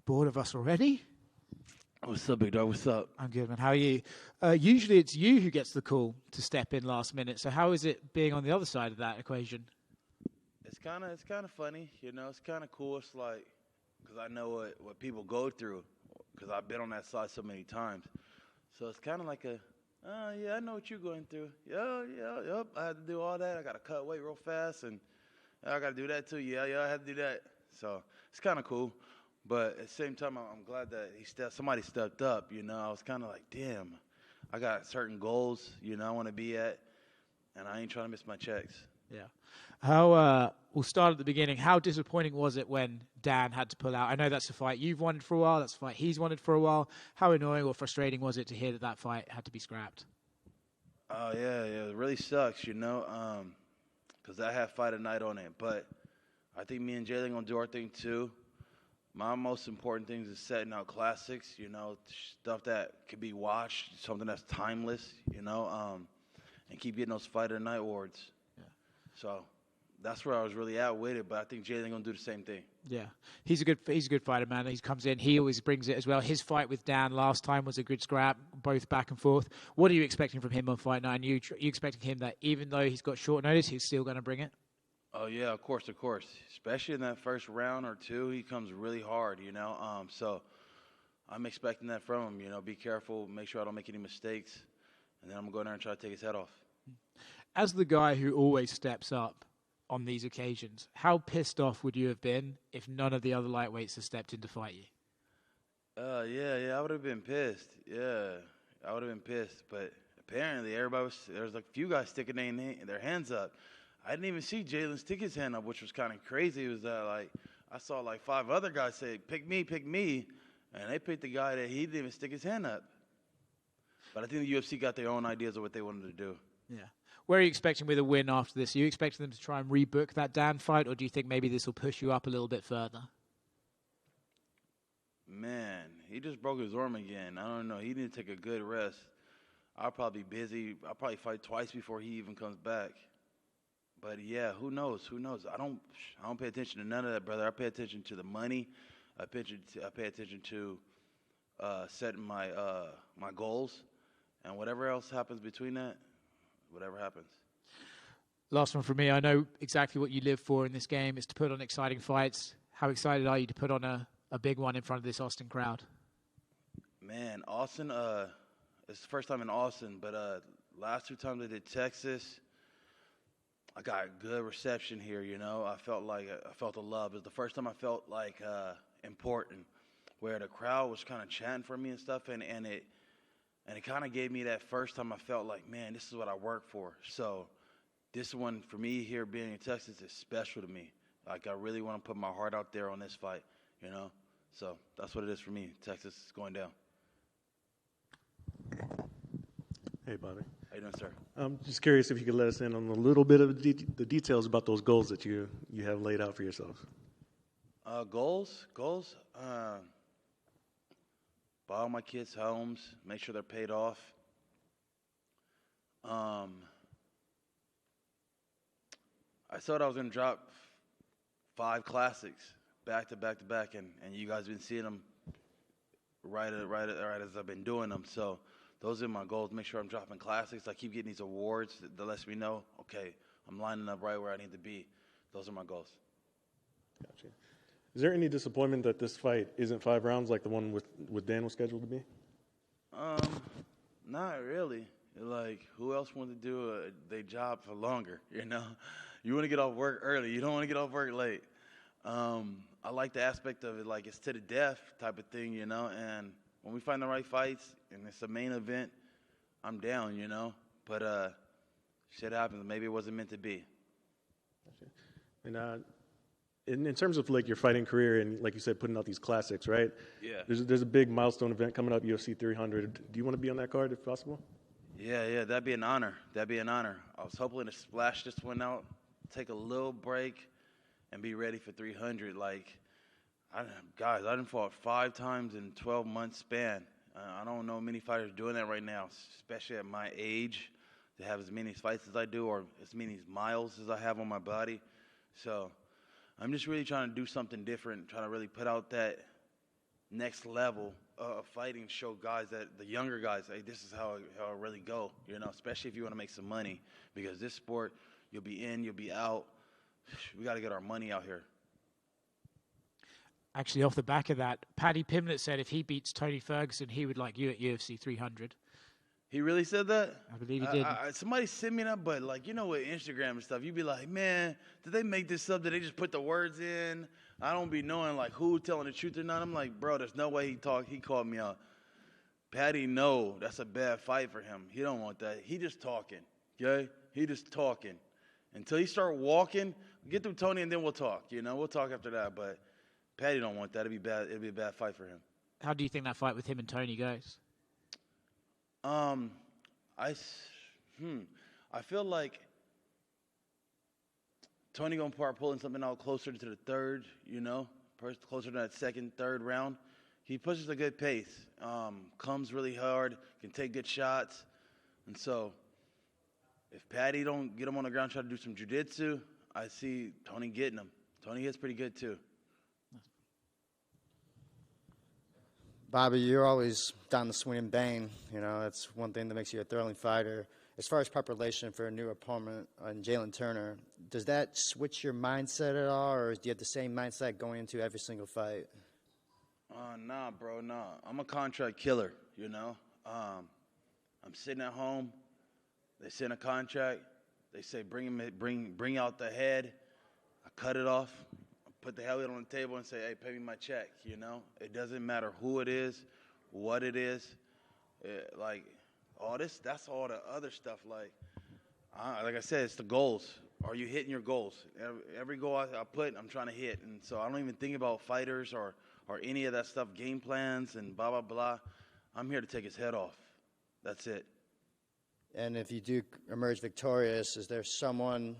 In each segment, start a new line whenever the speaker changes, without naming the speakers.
Bored of us already?
What's up, big dog? What's up?
I'm good, man. How are you? Usually it's you who gets the call to step in last minute. So how is it being on the other side of that equation?
It's kind of funny, you know. It's kind of cool. It's like, because I know what people go through, because I've been on that side so many times. So it's kind of like yeah, I know what you're going through. Yep. I had to do all that. I got to cut weight real fast, and I got to do that too. Yeah, I had to do that. So it's kind of cool. But at the same time, I'm glad that somebody stepped up, you know. I was kind of like, damn, I got certain goals, you know, I want to be at, and I ain't trying to miss my checks.
Yeah. We'll start at the beginning. How disappointing was it when Dan had to pull out? I know that's a fight you've wanted for a while. That's a fight he's wanted for a while. How annoying or frustrating was it to hear that fight had to be scrapped?
Oh, yeah, it really sucks, you know, because I have fight at night on it. But I think me and Jalin going to do our thing, too. My most important thing is setting out classics, you know, stuff that can be watched, something that's timeless, you know, and keep getting those fight at night awards.
Yeah.
So that's where I was really at with it, but I think Jalin gonna do the same thing.
Yeah, he's a good fighter, man. He comes in, he always brings it as well. His fight with Dan last time was a good scrap, both back and forth. What are you expecting from him on fight night? And you expecting him that even though he's got short notice, he's still going to bring it?
Oh yeah, of course. Especially in that first round or two, he comes really hard, you know. So I'm expecting that from him. You know, be careful, make sure I don't make any mistakes, and then I'm gonna go in there and try to take his head off.
As the guy who always steps up on these occasions, how pissed off would you have been if none of the other lightweights had stepped in to fight you?
Yeah, I would have been pissed. Yeah, I would have been pissed. But apparently, there was like a few guys sticking their hands up. I didn't even see Jalin stick his hand up, which was kind of crazy. It was like I saw like 5 other guys say, pick me, and they picked the guy that he didn't even stick his hand up. But I think the UFC got their own ideas of what they wanted to do.
Yeah. Where are you expecting with a win after this? Are you expecting them to try and rebook that Dan fight, or do you think maybe this will push you up a little bit further?
Man, he just broke his arm again. I don't know. He need to take a good rest. I'll probably be busy. I'll probably fight twice before he even comes back. But yeah, who knows? I don't pay attention to none of that, brother. I pay attention to the money. I pay attention to setting my my goals, and whatever else happens between that, whatever happens.
Last one from me. I know exactly what you live for in this game is to put on exciting fights. How excited are you to put on a big one in front of this Austin crowd?
Man, Austin, it's the first time in Austin, but last 2 times I did Texas, I got good reception here, you know. I felt the love. It was the first time I felt like important, where the crowd was kind of chanting for me and stuff, and it kind of gave me that first time I felt like, man, this is what I work for. So this one for me here being in Texas is special to me. Like I really want to put my heart out there on this fight, you know. So that's what it is for me. Texas is going down.
Hey, Bobby.
How you doing, sir?
I'm just curious if you could let us in on a little bit of the details about those goals that you have laid out for yourself.
Goals. Buy all my kids' homes. Make sure they're paid off. I thought I was going to drop 5 classics back to back, and you guys have been seeing them right as I've been doing them. So those are my goals. Make sure I'm dropping classics. I keep getting these awards that lets me know, okay, I'm lining up right where I need to be. Those are my goals.
Gotcha. Is there any disappointment that this fight isn't 5 rounds like the one with Dan was scheduled to be?
Not really. Like, who else wants to do their job for longer, you know? You want to get off work early. You don't want to get off work late. I like the aspect of it, like it's to the death type of thing, you know? And when we find the right fights and it's a main event, I'm down, you know? But shit happens. Maybe it wasn't meant to be.
Gotcha. And in terms of like your fighting career and like you said, putting out these classics, right?
Yeah.
There's a big milestone event coming up, UFC 300. Do you want to be on that card if possible?
Yeah, that'd be an honor. I was hoping to splash this one out, take a little break, and be ready for 300. Like, I done fought 5 times in 12 months span. I don't know many fighters doing that right now, especially at my age, to have as many fights as I do or as many miles as I have on my body. So I'm just really trying to do something different, trying to really put out that next level of fighting, show guys that the younger guys, hey, this is how it really go, especially if you want to make some money, because this sport, you'll be in, you'll be out. We got to get our money out here.
Actually, off the back of that, Paddy Pimblett said if he beats Tony Ferguson, he would like you at UFC 300.
He really said that?
I believe he did.
Somebody sent me that, but with Instagram and stuff, you'd be like, man, did they make this up? Did they just put the words in? I don't be knowing who telling the truth or not. I'm like, bro, there's no way he called me out. Paddy, no, that's a bad fight for him. He don't want that. He just talking, okay? He just talking. Until he start walking, get through Tony and then we'll talk. We'll talk after that. But Paddy don't want that. It'd be bad. It'd be a bad fight for him.
How do you think that fight with him and Tony goes?
I feel like Tony gonna start pulling something out closer to the third, closer to that second, third round. He pushes a good pace, comes really hard, can take good shots, and so if Paddy don't get him on the ground, try to do some jiu-jitsu, I see Tony getting him. Tony hits pretty good too.
Bobby, you're always down the swing and bang. That's one thing that makes you a thrilling fighter. As far as preparation for a new opponent on Jalin Turner, does that switch your mindset at all, or do you have the same mindset going into every single fight?
Nah, bro, nah. I'm a contract killer, I'm sitting at home. They send a contract. They say bring out the head. I cut it off. Put the helmet on the table and say, hey, pay me my check, It doesn't matter who it is, what it is. All this, that's all the other stuff. Like I said, it's the goals. Are you hitting your goals? Every goal I put, I'm trying to hit. And so I don't even think about fighters or any of that stuff, game plans and blah, blah, blah. I'm here to take his head off. That's it.
And if you do emerge victorious, is there someone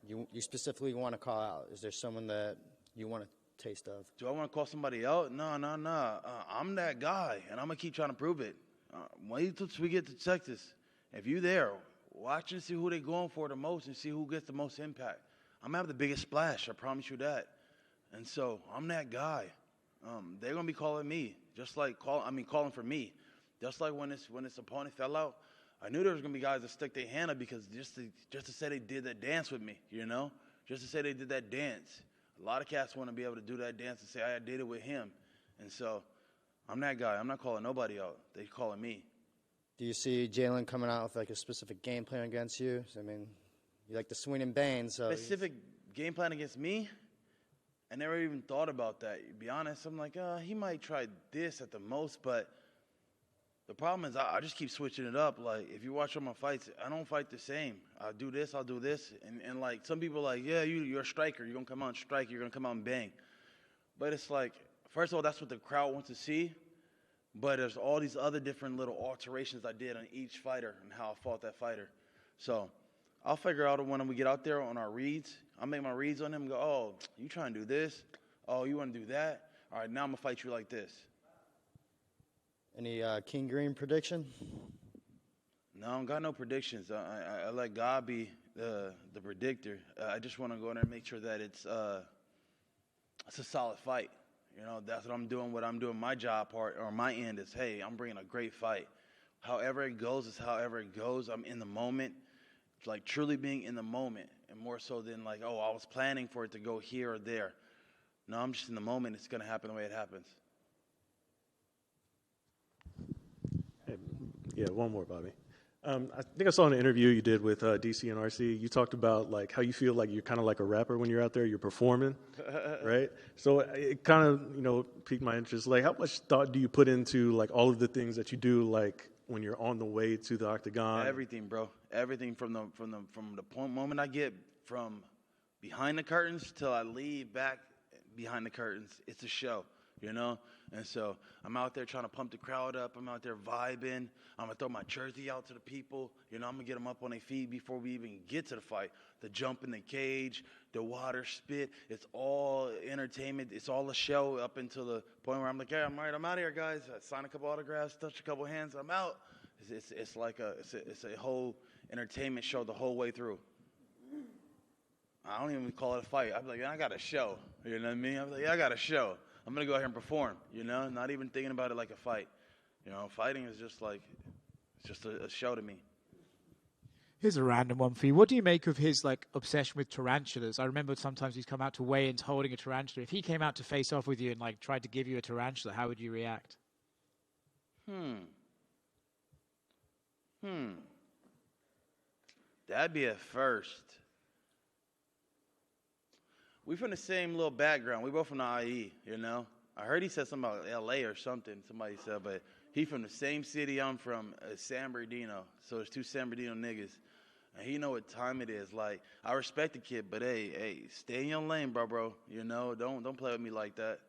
you specifically want to call out? Is there someone that you want a taste of?
Do I want to call somebody out? No. I'm that guy, and I'm going to keep trying to prove it. Wait till we get to Texas. If you there, watch and see who they're going for the most and see who gets the most impact. I'm going to have the biggest splash, I promise you that. And so I'm that guy. They're going to be calling me, calling for me. Just like when this opponent fell out, I knew there was going to be guys that stick their hand up because just to say they did that dance with me, just to say they did that dance. A lot of cats want to be able to do that dance and say, I did it with him. And so I'm that guy. I'm not calling nobody out. They're calling me.
Do you see Jalin coming out with a specific game plan against you? I mean, you like the swing and bang. So
specific game plan against me? I never even thought about that. To be honest, I'm like, he might try this at the most, but the problem is I just keep switching it up. Like, if you watch all my fights, I don't fight the same. I'll do this. And some people are like, yeah, you're a striker. You're going to come out and strike. You're going to come out and bang. But it's like, first of all, that's what the crowd wants to see. But there's all these other different little alterations I did on each fighter and how I fought that fighter. So I'll figure out when we get out there on our reads. I'll make my reads on him and go, oh, you trying to do this? Oh, you want to do that? All right, now I'm going to fight you like this.
Any King Green prediction?
No, I don't got no predictions. I let God be the predictor. I just want to go in there and make sure that it's a solid fight. That's what I'm doing. What I'm doing, my job part or my end is, hey, I'm bringing a great fight. However it goes is however it goes. I'm in the moment, like truly being in the moment, and more so than I was planning for it to go here or there. No, I'm just in the moment. It's going to happen the way it happens.
Yeah, one more, Bobby. I think I saw an interview you did with DC and RC. You talked about how you feel like you're kind of like a rapper when you're out there, you're performing, right? So it kind of, piqued my interest. How much thought do you put into all of the things that you do, when you're on the way to the octagon?
Everything, bro. Everything from the moment I get from behind the curtains till I leave back behind the curtains. It's a show. And so I'm out there trying to pump the crowd up. I'm out there vibing. I'm going to throw my jersey out to the people. I'm going to get them up on their feet before we even get to the fight. The jump in the cage, the water spit, it's all entertainment. It's all a show up until the point where I'm like, yeah, I'm out of here, guys. I sign a couple autographs, touch a couple hands, I'm out. It's a whole entertainment show the whole way through. I don't even call it a fight. I'm like, I got a show. You know what I mean? I'm like, I got a show. I'm gonna go out here and perform. You know, not even thinking about it like a fight. You know, fighting is just like it's just a show to me.
Here's a random one for you. What do you make of his like obsession with tarantulas? I remember sometimes he's come out to weigh-ins holding a tarantula. If he came out to face off with you and like tried to give you a tarantula, how would you react?
That'd be a first. We from the same little background. We both from the IE, you know. I heard he said something about L.A. or something. Somebody said, but he from the same city I'm from, San Bernardino. So there's two San Bernardino niggas. And he know what time it is. Like, I respect the kid, but hey, stay in your lane, bro. You know, don't play with me like that.